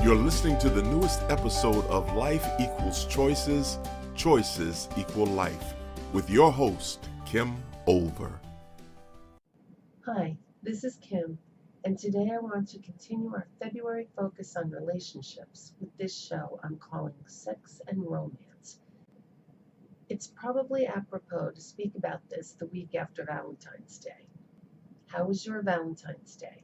You're listening to the newest episode of Life Equals Choices, Choices Equal Life, with your host, Kim Olver. Hi, this is Kim, and today I want to continue our February focus on relationships with this show I'm calling Sex and Romance. It's probably apropos to speak about this the week after Valentine's Day. How was your Valentine's Day?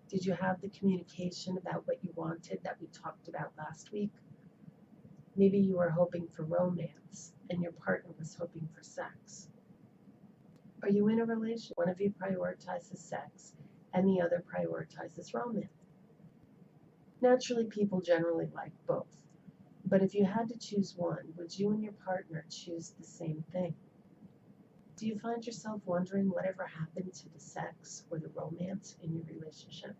Did you have the communication about what you wanted that we talked about last week? Maybe you were hoping for romance and your partner was hoping for sex. Are you in a relationship? One of you prioritizes sex and the other prioritizes romance. Naturally, people generally like both. But if you had to choose one, would you and your partner choose the same thing? Do you find yourself wondering whatever happened to the sex or the romance in your relationship?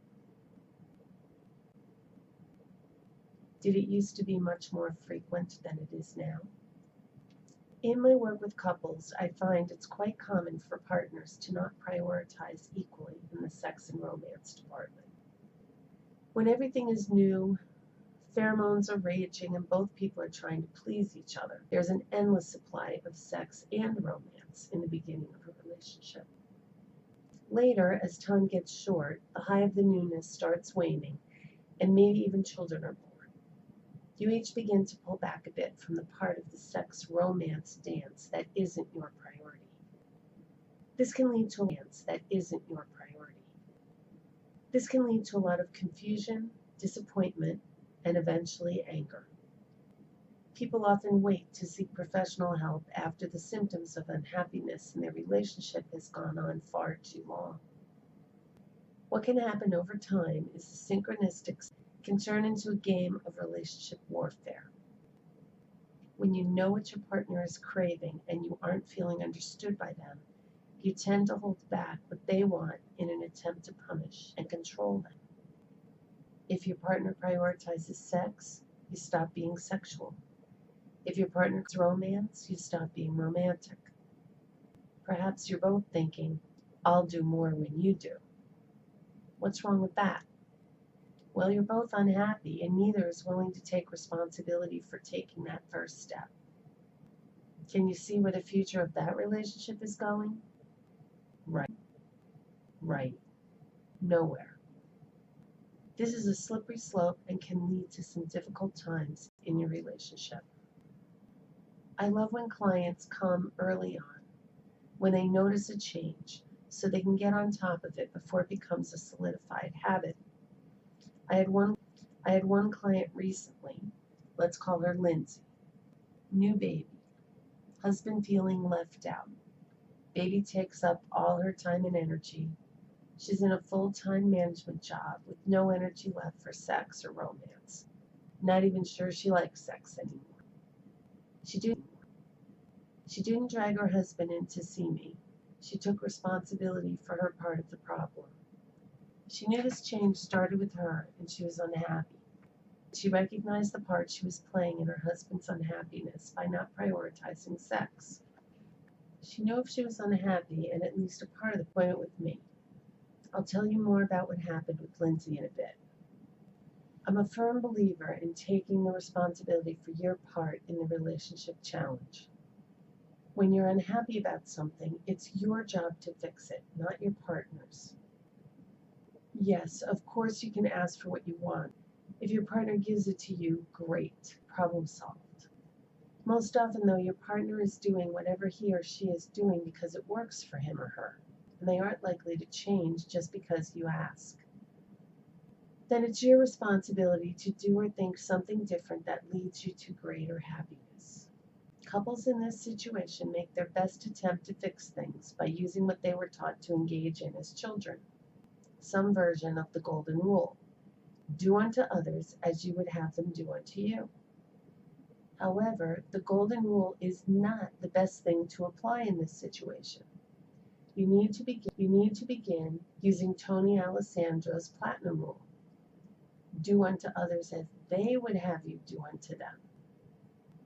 Did it used to be much more frequent than it is now? In my work with couples, I find it's quite common for partners to not prioritize equally in the sex and romance department. When everything is new, pheromones are raging, and both people are trying to please each other, there's an endless supply of sex and romance in the beginning of a relationship. Later, as time gets short, the high of the newness starts waning, and maybe even children are born. You each begin to pull back a bit from the part of the sex-romance dance that isn't your priority. This can lead to a dance that isn't your priority. This can lead to a lot of confusion, disappointment, and eventually anger. People often wait to seek professional help after the symptoms of unhappiness in their relationship has gone on far too long. What can happen over time is the synchronistic can turn into a game of relationship warfare. When you know what your partner is craving and you aren't feeling understood by them, you tend to hold back what they want in an attempt to punish and control them. If your partner prioritizes sex, you stop being sexual. If your partner's romance, you stop being romantic. Perhaps you're both thinking, I'll do more when you do. What's wrong with that? Well, you're both unhappy and neither is willing to take responsibility for taking that first step. Can you see where the future of that relationship is going? Right. Nowhere. This is a slippery slope and can lead to some difficult times in your relationship. I love when clients come early on, when they notice a change, so they can get on top of it before it becomes a solidified habit. I had one client recently, let's call her Lindsay. New baby, husband feeling left out. Baby takes up all her time and energy. She's in a full-time management job with no energy left for sex or romance. Not even sure she likes sex anymore. She didn't drag her husband in to see me. She took responsibility for her part of the problem. She knew this change started with her and she was unhappy. She recognized the part she was playing in her husband's unhappiness by not prioritizing sex. She knew if she was unhappy and at least a part of the appointment with me. I'll tell you more about what happened with Lindsay in a bit. I'm a firm believer in taking the responsibility for your part in the relationship challenge. When you're unhappy about something, it's your job to fix it, not your partner's. Yes, of course you can ask for what you want. If your partner gives it to you, great, problem solved. Most often though, your partner is doing whatever he or she is doing because it works for him or her, and they aren't likely to change just because you ask. Then it's your responsibility to do or think something different that leads you to greater happiness. Couples in this situation make their best attempt to fix things by using what they were taught to engage in as children. Some version of the golden rule. Do unto others as you would have them do unto you. However, the golden rule is not the best thing to apply in this situation. You need to begin using Tony Alessandro's platinum rule. Do unto others as they would have you do unto them.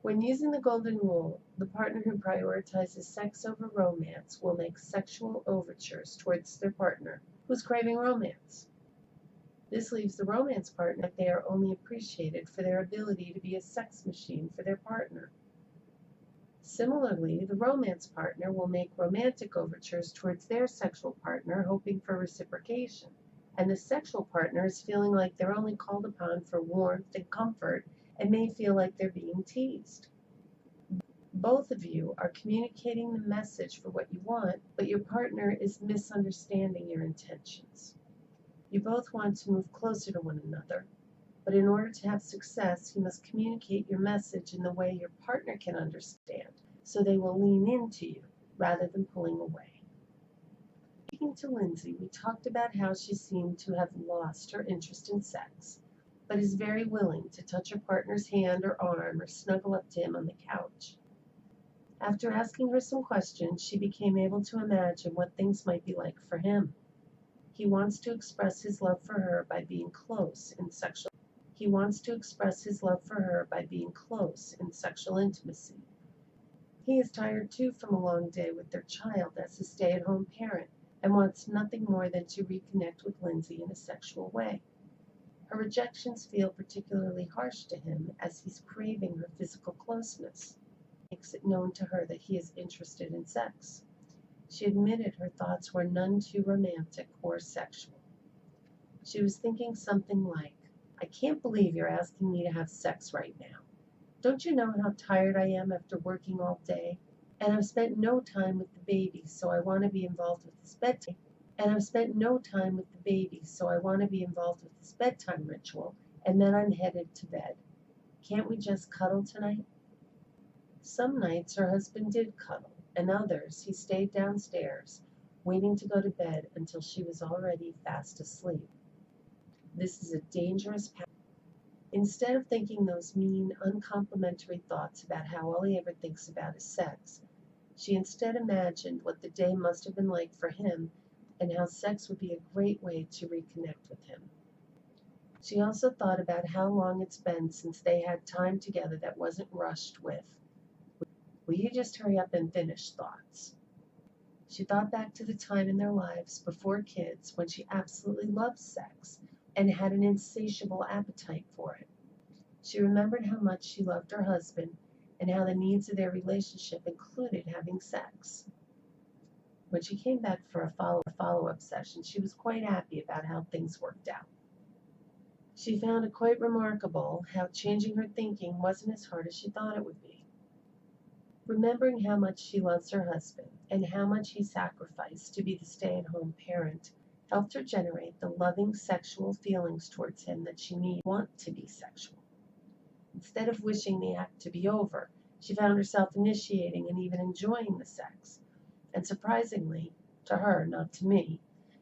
When using the golden rule, the partner who prioritizes sex over romance will make sexual overtures towards their partner who's craving romance. This leaves the romance partner that they are only appreciated for their ability to be a sex machine for their partner. Similarly, the romance partner will make romantic overtures towards their sexual partner, hoping for reciprocation, and the sexual partner is feeling like they're only called upon for warmth and comfort and may feel like they're being teased. Both of you are communicating the message for what you want, but your partner is misunderstanding your intentions. You both want to move closer to one another, but in order to have success, you must communicate your message in the way your partner can understand, so they will lean into you rather than pulling away. Speaking to Lindsay, we talked about how she seemed to have lost her interest in sex, but is very willing to touch her partner's hand or arm or snuggle up to him on the couch. After asking her some questions, she became able to imagine what things might be like for him. He wants to express his love for her by being close in sexual intimacy. He is tired too from a long day with their child as a stay-at-home parent and wants nothing more than to reconnect with Lindsay in a sexual way. Her rejections feel particularly harsh to him as he's craving her physical closeness. Makes it known to her that he is interested in sex. She admitted her thoughts were none too romantic or sexual. She was thinking something like, I can't believe you're asking me to have sex right now. Don't you know how tired I am after working all day? And I've spent no time with the baby, so I want to be involved with his bedtime. Ritual, and then I'm headed to bed. Can't we just cuddle tonight? Some nights her husband did cuddle, and others he stayed downstairs, waiting to go to bed until she was already fast asleep. This is a dangerous path. Instead of thinking those mean, uncomplimentary thoughts about how all he ever thinks about is sex, she instead imagined what the day must have been like for him and how sex would be a great way to reconnect with him. She also thought about how long it's been since they had time together that wasn't rushed with, will you just hurry up and finish thoughts. She thought back to the time in their lives before kids when she absolutely loved sex and had an insatiable appetite for it. She remembered how much she loved her husband and how the needs of their relationship included having sex. When she came back for a follow-up session, she was quite happy about how things worked out. She found it quite remarkable how changing her thinking wasn't as hard as she thought it would be. Remembering how much she loves her husband and how much he sacrificed to be the stay-at-home parent helped her generate the loving sexual feelings towards him that she needed to want to be sexual. Instead of wishing the act to be over, she found herself initiating and even enjoying the sex. And surprisingly, to her, not to me,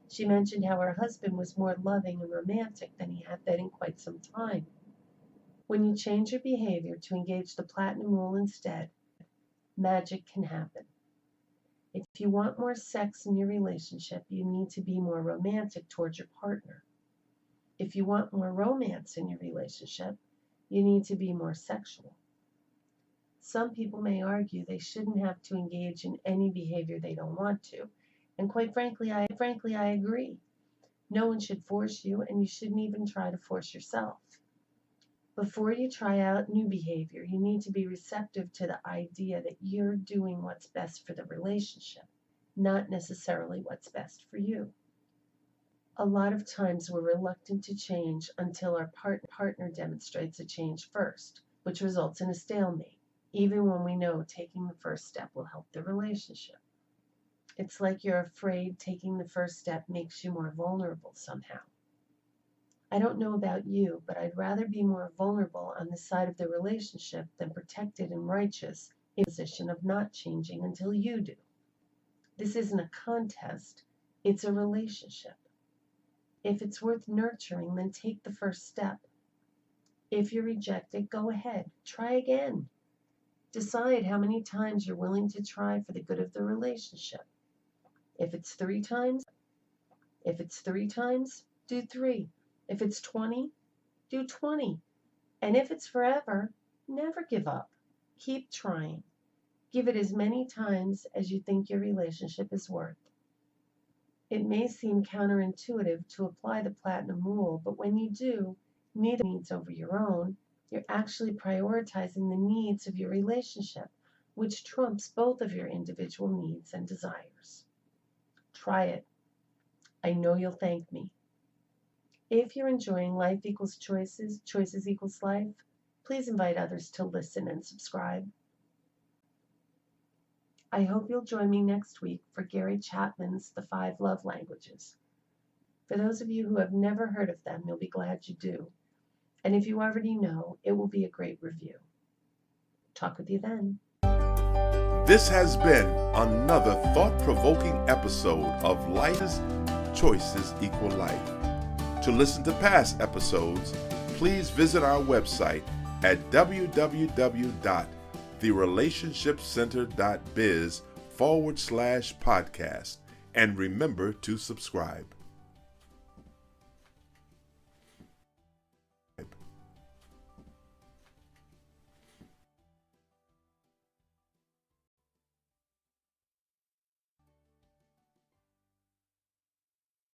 she mentioned how her husband was more loving and romantic than he had been in quite some time. When you change your behavior to engage the platinum rule instead, magic can happen. If you want more sex in your relationship, you need to be more romantic towards your partner. If you want more romance in your relationship, you need to be more sexual. Some people may argue they shouldn't have to engage in any behavior they don't want to, and quite frankly, I agree. No one should force you, and you shouldn't even try to force yourself. Before you try out new behavior, you need to be receptive to the idea that you're doing what's best for the relationship, not necessarily what's best for you. A lot of times we're reluctant to change until our partner demonstrates a change first, which results in a stalemate, even when we know taking the first step will help the relationship. It's like you're afraid taking the first step makes you more vulnerable somehow. I don't know about you, but I'd rather be more vulnerable on the side of the relationship than protected and righteous in a position of not changing until you do. This isn't a contest, it's a relationship. If it's worth nurturing, then take the first step. If you're rejected, go ahead, try again. Decide how many times you're willing to try for the good of the relationship. If it's 3 times, do 3. If it's 20, do 20. And if it's forever, never give up. Keep trying. Give it as many times as you think your relationship is worth. It may seem counterintuitive to apply the platinum rule, but when you do, neither needs over your own, you're actually prioritizing the needs of your relationship, which trumps both of your individual needs and desires. Try it. I know you'll thank me. If you're enjoying Life Equals Choices, Choices Equals Life, please invite others to listen and subscribe. I hope you'll join me next week for Gary Chapman's The 5 Love Languages. For those of you who have never heard of them, you'll be glad you do. And if you already know, it will be a great review. Talk with you then. This has been another thought-provoking episode of Life's Choices Equal Life. To listen to past episodes, please visit our website at www.therelationshipcenter.biz/podcast and remember to subscribe.